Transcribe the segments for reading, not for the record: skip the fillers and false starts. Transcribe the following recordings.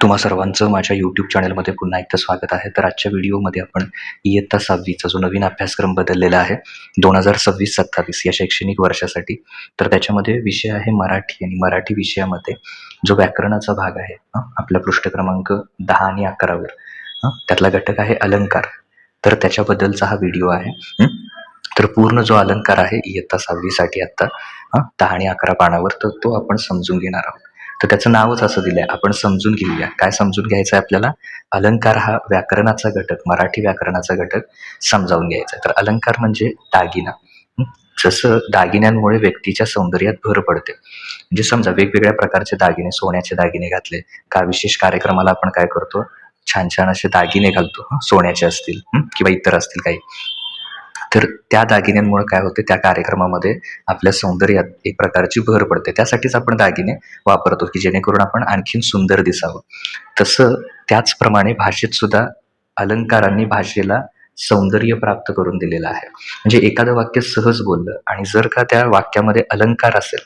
तुम्हा सर्वांचं माझ्या यूट्यूब चॅनलमध्ये पुन्हा एकदा स्वागत आहे. तर आजच्या व्हिडिओमध्ये आपण इयत्ता 6वीचा जो नवीन अभ्यासक्रम बदललेला आहे 2026-27 या शैक्षणिक वर्षासाठी, तर त्याच्यामध्ये विषय आहे मराठी आणि मराठी विषयामध्ये जो व्याकरणाचा भाग आहे आपला पृष्ठ क्रमांक 10 आणि 11 वर त्यातला घटक आहे अलंकार. तर त्याच्याबद्दलचा हा व्हिडिओ आहे. तर पूर्ण जो अलंकार आहे इयत्ता 6वीसाठी आत्ता 10 आणि 11 पानावर, तर तो आपण समजून घेणार आहोत. तर त्याचं नावच असं दिलंय, आपण समजून घेऊया. काय समजून घ्यायचं आहे आपल्याला? अलंकार हा व्याकरणाचा घटक, मराठी व्याकरणाचा घटक समजावून घ्यायचा आहे. तर अलंकार म्हणजे दागिना. जसं दागिन्यांमुळे व्यक्तीच्या सौंदर्यात भर पडते. म्हणजे समजा वेगवेगळ्या प्रकारचे दागिने, सोन्याचे दागिने घातले का विशेष कार्यक्रमाला आपण काय करतो, छान छान असे दागिने घालतो. सोन्याचे असतील किंवा इतर असतील काही. तर त्या दागिन्यांमुळे काय होते, त्या कार्यक्रमामध्ये आपल्या सौंदर्यात एक प्रकारची भर पडते. त्यासाठीच आपण दागिने वापरतो की जेणेकरून आपण आणखीन सुंदर दिसावं. तसं त्याचप्रमाणे भाषेत सुद्धा अलंकारांनी भाषेला सौंदर्य प्राप्त करून दिलेलं आहे. म्हणजे एखादं वाक्य सहज बोललं आणि जर का त्या वाक्यामध्ये अलंकार असेल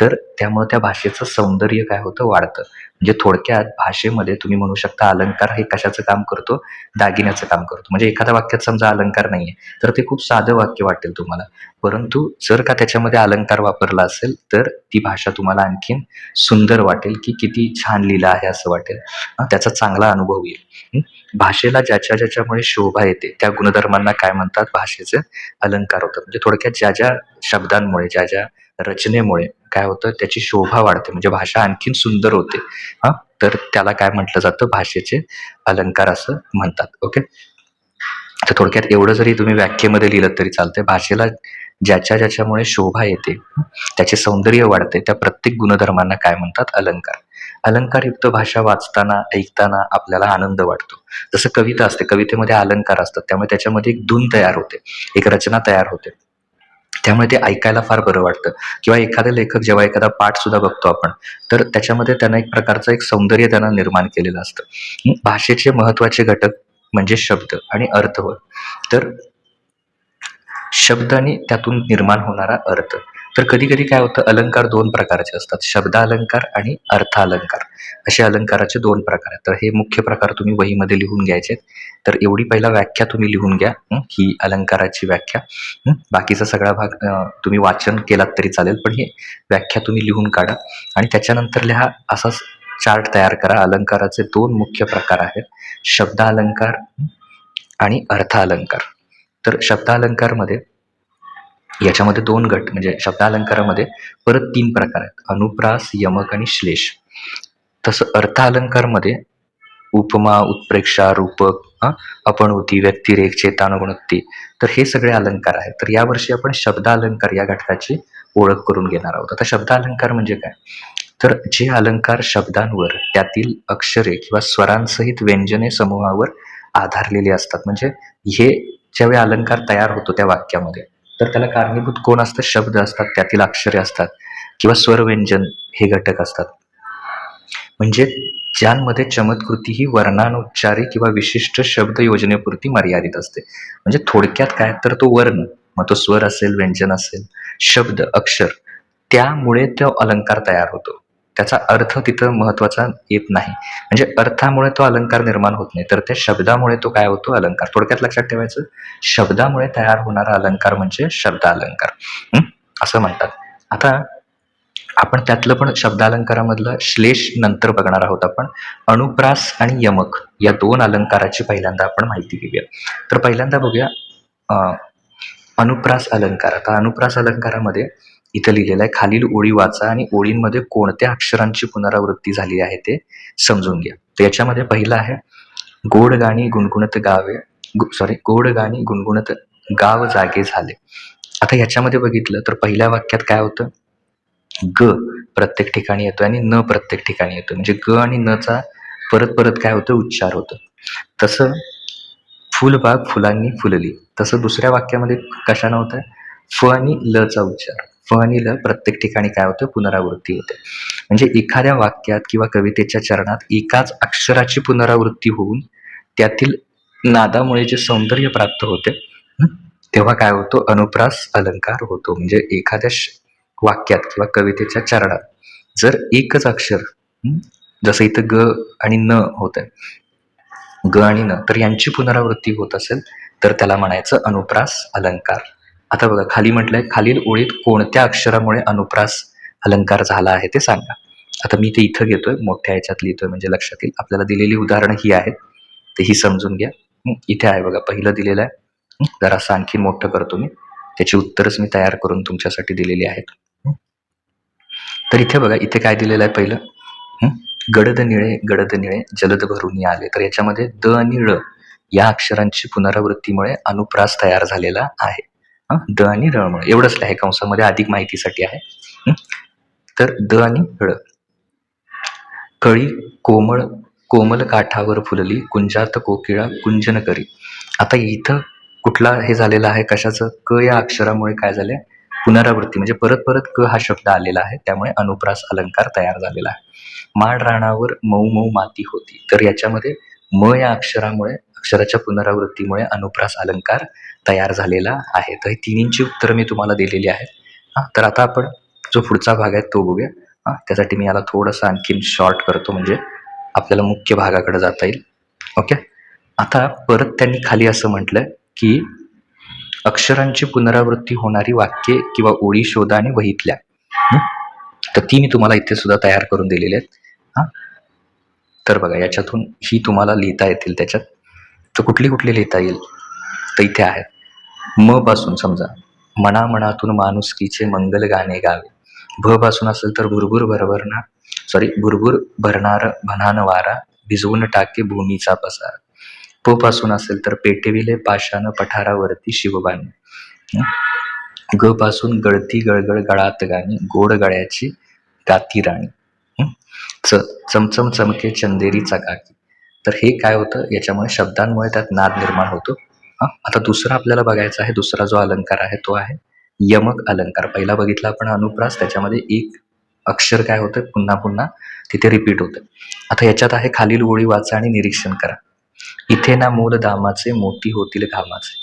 तर त्यामुळे त्या भाषेचं सौंदर्य काय होतं, वाढतं. म्हणजे थोडक्यात भाषेमध्ये तुम्ही म्हणू शकता अलंकार हे कशाचं काम करतो, दागिन्याचं काम करतो. म्हणजे एखाद्या वाक्यात समजा अलंकार नाहीये तर ते खूप साधं वाक्य वाटेल तुम्हाला, परंतु जर का त्याच्यामध्ये अलंकार वापरला असेल तर ती भाषा तुम्हाला आणखीन सुंदर वाटेल, की किती छान लिहिलं आहे असं वाटेल. त्याचा चांगला अनुभव येईल. भाषेला ज्याच्या ज्याच्यामुळे शोभा येते त्या गुणधर्मांना काय म्हणतात, भाषेचे अलंकार होतात. म्हणजे थोडक्यात ज्या ज्या शब्दांमुळे, ज्या ज्या रचनेमुळे काय होतं, त्याची शोभा वाढते, म्हणजे भाषा आणखीन सुंदर होते. तर त्याला काय म्हटलं जातं, भाषेचे अलंकार असं म्हणतात. ओके. तर थोडक्यात एवढं जरी तुम्ही व्याख्येमध्ये लिहिलं तरी चालतंय. भाषेला ज्याच्या ज्याच्यामुळे शोभा येते, त्याचे सौंदर्य वाढते, त्या प्रत्येक गुणधर्मांना काय म्हणतात, अलंकार. अलंकारयुक्त भाषा वाचताना, ऐकताना आपल्याला आनंद वाटतो. जसं कविता असते, कवितेमध्ये अलंकार असतात, त्यामुळे त्याच्यामध्ये एक धून तयार होते, एक रचना तयार होते. त्यामुळे ते ऐकायला फार बरं वाटतं. किंवा एखादा लेखक जेव्हा एखादा पाठ सुद्धा बघतो आपण, तर त्याच्यामध्ये त्यानं एक प्रकारचं एक सौंदर्य त्यानं निर्माण केलेलं असतं. भाषेचे महत्त्वाचे घटक म्हणजे शब्द आणि अर्थ होय. तर शब्द आणि त्यातून निर्माण होणारा अर्थ. तर कधी कधी काय होतं, अलंकार दोन प्रकारचे असतात, शब्द अलंकार आणि अर्थ अलंकार असे अलंकाराचे दोन प्रकार आहेत. तर हे मुख्य प्रकार तुम्ही वहीमध्ये लिहून घ्यायचे. तर एवढी पहिला व्याख्या तुम्ही लिहून घ्या, ही अलंकाराची व्याख्या. बाकीचा सगळा भाग तुम्ही वाचन केलात तरी चालेल, पण ही व्याख्या तुम्ही लिहून काढा आणि त्याच्यानंतर लिहा. असाच चार्ट तयार करा. अलंकाराचे दोन मुख्य प्रकार आहेत, शब्द अलंकार आणि अर्थ अलंकार. तर शब्दालंकारमध्ये याच्यामध्ये दोन गट, म्हणजे शब्दालंकारामध्ये परत 3 प्रकार आहेत, अनुप्रास, यमक आणि श्लेष. तसं अर्थ अलंकारमध्ये उपमा, उत्प्रेक्षा, रूपक, अपणउती, व्यक्तिरेख, चेतानुगुणोक्ती, तर हे सगळे अलंकार आहेत. तर यावर्षी आपण शब्दालंकार या घटकाची ओळख करून घेणार आहोत. आता शब्दालंकार म्हणजे काय, तर जे अलंकार शब्दांवर, त्यातील अक्षरे किंवा स्वरांसहित व्यंजने समूहावर आधारलेले असतात. म्हणजे हे ज्यावेळी अलंकार तयार होतो त्या वाक्यामध्ये, तर त्याला कारणीभूत कोण असतं, शब्द असतात, त्यातील अक्षरे असतात किंवा स्वरव्यंजन हे घटक असतात. म्हणजे ज्यांमध्ये चमत्कृती ही वर्णानुच्चारी किंवा विशिष्ट शब्द योजनेपुरती मर्यादित असते. म्हणजे थोडक्यात काय, तर तो वर्ण, मग तो स्वर असेल, व्यंजन असेल, शब्द, अक्षर, त्यामुळे तो अलंकार तयार होतो. त्याचा अर्थ तिथं महत्वाचा येत नाही. म्हणजे अर्थामुळे तो अलंकार निर्माण होत नाही, तर त्या शब्दामुळे तो काय होतो, अलंकार. थोडक्यात लक्षात ठेवायचं, शब्दामुळे तयार होणारा अलंकार म्हणजे शब्द अलंकार असं म्हणतात. आता आपण त्यातलं पण शब्दालंकारामधलं श्लेष नंतर बघणार आहोत. आपण अनुप्रास आणि यमक या दोन अलंकाराची पहिल्यांदा आपण माहिती घेऊया. तर पहिल्यांदा बघूया अनुप्रास अलंकार. आता अनुप्रास अलंकारामध्ये इथं लिहिलेलं आहे, खालील ओळी वाचा आणि ओळींमध्ये कोणत्या अक्षरांची पुनरावृत्ती झाली आहे ते समजून घ्या. तर याच्यामध्ये पहिलं आहे, गोड गाणी गुणगुणत गावे, गोड गाणी गुणगुणत गाव जागे झाले. आता याच्यामध्ये बघितलं तर पहिल्या वाक्यात काय होतं, ग प्रत्येक ठिकाणी येतो आणि न प्रत्येक ठिकाणी येतो. म्हणजे ग आणि न चा परत परत काय होतं, उच्चार होतो. तसं फुलबाग फुलांनी फुलली, तसं दुसऱ्या वाक्यामध्ये कशानं होतं, फ आणि ल चा उच्चार, फ आणि ल प्रत्येक ठिकाणी काय होतं, पुनरावृत्ती होते. म्हणजे एखाद्या वाक्यात किंवा कवितेच्या चरणात एकाच अक्षराची पुनरावृत्ती होऊन त्यातील नादामुळे जे सौंदर्य प्राप्त होते, तेव्हा काय होतो, अनुप्रास अलंकार होतो. म्हणजे एखाद्या वाक्यात किंवा कवितेच्या चरणात जर एकच अक्षर जसं इथं ग आणि न होतंय, ग आणि न, तर यांची पुनरावृत्ती होत असेल तर त्याला म्हणायचं अनुप्रास अलंकार. आता बघा खाली म्हटलंय, खालील ओळीत कोणत्या अक्षरामुळे अनुप्रास अलंकार झाला आहे ते सांगा. आता मी ते इथं घेतोय, मोठ्या ह्याच्यात लिहितोय म्हणजे लक्षात येईल. आपल्याला दिलेली उदाहरणं ही आहेत, ते ही समजून घ्या. इथे आहे बघा, पहिलं दिलेलं आहे. जरासं आणखी मोठं करतो मी, त्याची उत्तरच मी तयार करून तुमच्यासाठी दिलेली आहेत. तर इथे बघा, इथे काय दिलेलं आहे पहिलं, गडद निळे जलद भरून आले. तर याच्यामध्ये द आणि ळ या अक्षरांची पुनरावृत्तीमुळे अनुप्रास तयार झालेला आहे. द आणि ळ मुळे एवढंच आहे, कंसामध्ये अधिक माहितीसाठी आहे. तर द आणि ळ. कळी कोमळ कोमल काठावर फुलली, कुंजात कोकिळा कुंजन करी. आता इथं कुठला हे झालेलं आहे, कशाचं, क या अक्षरामुळे काय झालंय, पुनरावृत्ती म्हणजे परत परत क हा शब्द आलेला आहे, त्यामुळे अनुप्रास अलंकार तयार झालेला आहे. माड रानावर मऊ मऊ माती होती. तर याच्यामध्ये म या अक्षराच्या पुनरावृत्तीमुळे अनुप्रास अलंकार तयार झालेला आहे. तर ही तिन्हींची उत्तरं मी तुम्हाला दिलेली आहेत. तर आता आपण जो पुढचा भाग आहे तो बघूया. त्यासाठी मी याला थोडंसं आणखीन शॉर्ट करतो, म्हणजे आपल्याला मुख्य भागाकडे जाता येईल. ओके. आता परत त्यांनी खाली असं म्हटलंय की अक्षरांची पुनरावृत्ती होणारी वाक्ये किंवा ओळी शोधा आणि वहीतल्या. तर ती मी तुम्हाला इथे सुद्धा तयार करून दिलेली आहेत. तर बघा, याच्यातून ही तुम्हाला लिहिता येतील. त्याच्यात तर कुठली कुठली लिहिता येईल, तर इथे आहे. म पासून समजा, मना मनातून माणुसकीचे मंगल गाणे गावे. भ पासून असेल तर भुरभुर भरणार भनान वारा, भिजवून टाके भूमीचा पसार. प पासून असेल तर पेटविले पाषाण पठारावरती शिवबाने. ग पासून गळती गळगळ गळात गाणी, गोड गळ्याची गाती राणी. चमचम चमके चंदेरी चकाकी. तर हे काय होतं, याच्यामुळे शब्दांमुळे त्यात नाद निर्माण होतो. आता दुसरा आपल्याला बघायचा आहे, दुसरा जो अलंकार आहे तो आहे यमक अलंकार. पहिला बघितला आपण अनुप्रास, त्याच्यामध्ये एक अक्षर काय होतं, पुन्हा पुन्हा तिथे रिपीट होतं. आता याच्यात आहे, खालील ओळी वाचा आणि निरीक्षण करा. इथे ना मोल दामाचे, मोती होतील घामाचे.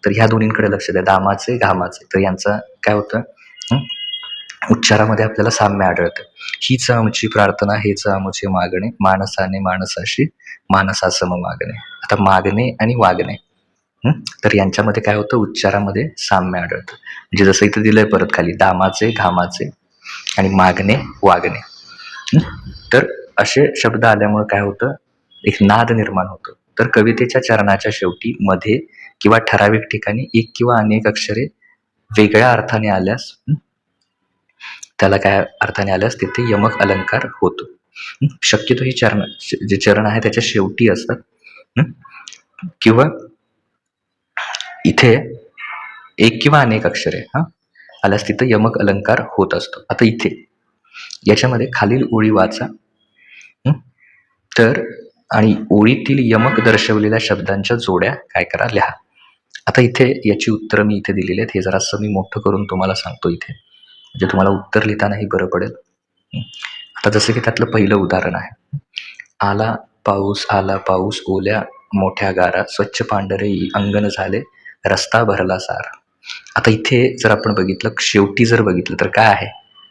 तर ह्या दोन्हींकडे लक्ष द्या, दामाचे घामाचे. तर यांचं काय होतं, उच्चारामध्ये आपल्याला साम्य आढळतं. हीच आमची प्रार्थना, हेच आमचे मागणे, माणसाने माणसाशी माणसासम मागणे. आता मागणे आणि वागणे, तर यांच्यामध्ये काय होतं, उच्चारामध्ये साम्य आढळतं. म्हणजे जसं इथं दिलंय परत खाली, दामाचे घामाचे आणि मागणे वागणे. तर असे शब्द आल्यामुळे काय होतं, एक नाद निर्माण होतो. तर कवितेच्या चरणाच्या शेवटी, मध्ये किंवा ठराविक ठिकाणी एक किंवा अनेक अक्षरे वेगळ्या अर्थाने आल्यास, त्याला काय अर्थाने आल्यास तिथे यमक अलंकार होतो. शक्यतो ही जे चरण आहे त्याच्या शेवटी असतात, किंवा इथे एक किंवा अनेक अक्षरे आल्यास तिथं यमक अलंकार होत असतो. आता इथे याच्यामध्ये खालील ओळी वाचा, तर आणि ओळीतील यमक दर्शवलेल्या शब्दांच्या जोड्या काय करा, लिहा. आता इथे याची उत्तरं मी इथे दिलेली आहेत. हे जरासं मी मोठं करून तुम्हाला सांगतो इथे, म्हणजे तुम्हाला उत्तर लिहितानाही बरं पडेल. आता जसं की त्यातलं पहिलं उदाहरण आहे, आला पाऊस ओल्या मोठ्या गारा, स्वच्छ पांढरे अंगण झाले, रस्ता भरला सारा. आता इथे जर आपण बघितलं, शेवटी जर बघितलं तर काय आहे,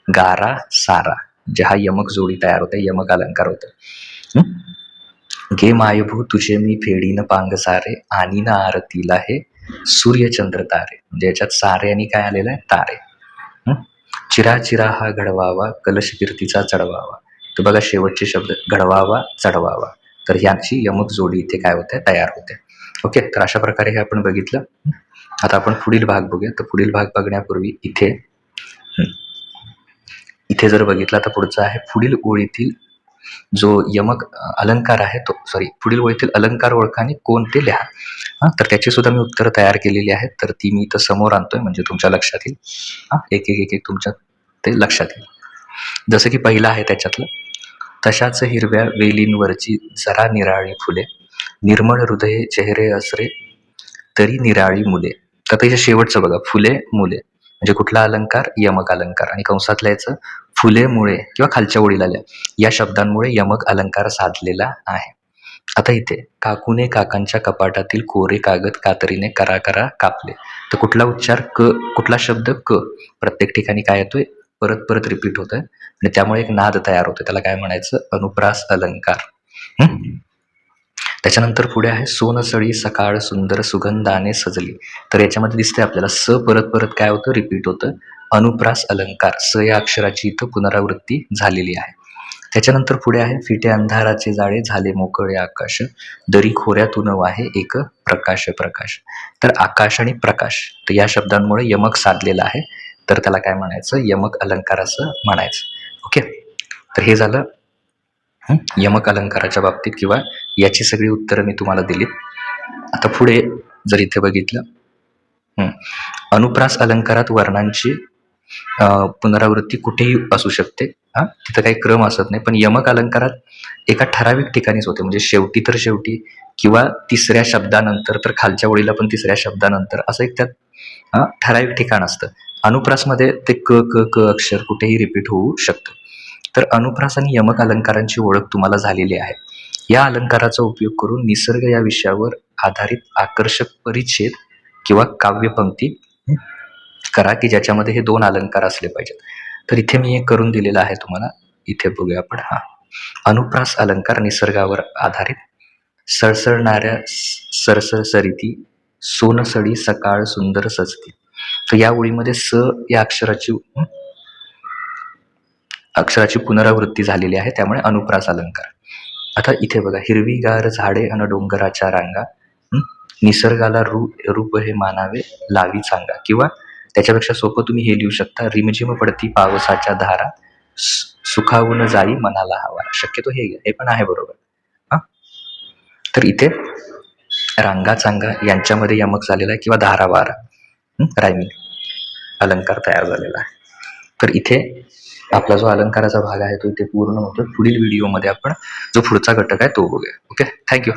गारा सारा, जे हा यमक जोडी तयार होते, यमक अलंकार होतं. गे मायभू तुझे मी फेडीन पांग सारे, आणि ना आरतीला हे सूर्यचंद्र तारे. म्हणजे याच्यात सारे आणि काय आलेलं आहे, तारे. चिरा चिरा हा घडवावा, कलश कीर्तीचा चढवावा. तर बघा शेवटचे शब्द, घडवावा चढवावा. तर ह्याची यमक जोडी इथे काय होते, तयार होते. ओके. तर अशा प्रकारे हे आपण बघितलं. आता आपण पुढील भाग बघूया. तर पुढील भाग बघण्यापूर्वी इथे जर बघितला तर पुढचा आहे, पुढील ओळीतील जो यमक अलंकार आहे तो, पुढील ओळीतील अलंकार ओळखा आणि कोणते लिहा. तर त्याची सुद्धा मी उत्तरं तयार केलेली आहेत, तर ती मी इथं समोर आणतोय, म्हणजे तुमच्या लक्षात येईल. एक एक तुमच्या ते लक्षात येईल. जसं की पहिलं आहे त्याच्यातलं, तशाच हिरव्या वेलींवरची जरा निराळी फुले, निर्मळ हृदये चेहरे असरे तरी निराळी मुले. तर त्याच्या शेवटचं बघा, फुले मुले, म्हणजे कुठला अलंकार, यमक अलंकार. आणि कंसातल्या याचं फुले मुळे किंवा खालच्या ओळीला या शब्दांमुळे यमक अलंकार साधलेला आहे. आता इथे काकूने काकांच्या कपाटातील कोरे कागद कातरीने करा करा कापले. तर कुठला उच्चार, कुठला शब्द, क. प्रत्येक ठिकाणी काय येतोय, परत परत रिपीट होत आहे आणि त्यामुळे एक नाद तयार होतो, त्याला काय म्हणायचं, अनुप्रास अलंकार. त्याच्यानंतर पुढे आहे सोनसळी सकाळ सुंदर सुगंधाने सजली. तर याच्यामध्ये दिसतंय आपल्याला स परत परत काय होतं, रिपीट होतं. अनुप्रास अलंकार, स या अक्षराची इथं पुनरावृत्ती झालेली आहे. त्याच्यानंतर पुढे आहे फिटे अंधाराचे जाळे झाले मोकळे आकाश, दरी खोऱ्यातून वाहे एक प्रकाश प्रकाश. तर आकाश आणि प्रकाश, तर या शब्दांमुळे यमक साधलेला आहे, तर त्याला काय म्हणायचं, यमक अलंकार असं म्हणायचं. ओके, तर हे झालं यमक अलंकाराच्या बाबतीत किंवा याची सगळी उत्तरं मी तुम्हाला दिलीत. आता पुढे जर इथे बघितलं, अनुप्रास अलंकारात वर्णांची पुनरावृत्ती कुठेही असू शकते, तिथं काही क्रम असत नाही, पण यमक अलंकारात एका ठराविक ठिकाणीच होते, म्हणजे शेवटी तर शेवटी किंवा तिसऱ्या शब्दानंतर, तर खालच्या ओळीला पण तिसऱ्या शब्दानंतर, असं एक त्यात ठराविक ठिकाण असतं. अनुप्रासमध्ये ते क क क अक्षर कुठेही रिपीट होऊ शकतं. तर अनुप्रास आणि यमक अलंकारांची ओळख तुम्हाला झालेली आहे. या अलंकाराचा उपयोग करून निसर्ग या विषयावर आधारित आकर्षक परिच्छेद किंवा काव्यपंक्ती करा की ज्याच्यामध्ये हे 2 अलंकार असले पाहिजेत. तर इथे मी एक करून दिलेलं आहे तुम्हाला, इथे बघूया आपण. अनुप्रास अलंकार निसर्गावर आधारित, सळसळणाऱ्या सरसर सरिती सोनसळी सकाळ सुंदर सजती. तर या ओळीमध्ये स या अक्षराची पुनरावृत्ती झालेली आहे, त्यामुळे अनुप्रास अलंकार. आता इथे बघा, हिरवीगार झाडे अन डोंगराच्या रांगा, निसर्गाला रूप हे मानावे लावी चांगा, किंवा त्याच्यापेक्षा सोपं तुम्ही हे लिहू शकता, रिमझिम पडती पावसाच्या धारा सुखावून जाई मनाला हवा. शक्यतो हे पण आहे बरोबर. तर इथे रांगा चांगा यांच्यामध्ये यमक झालेला आहे किंवा धारा वारा, रायमिंग अलंकार तयार झालेला आहे. तर इथे आपला जो अलंकाराचा भाग आहे तो इथे पूर्ण होतो. पुढील व्हिडिओमध्ये आपण जो पुढचा घटक आहे तो बघूया. Okay, thank you.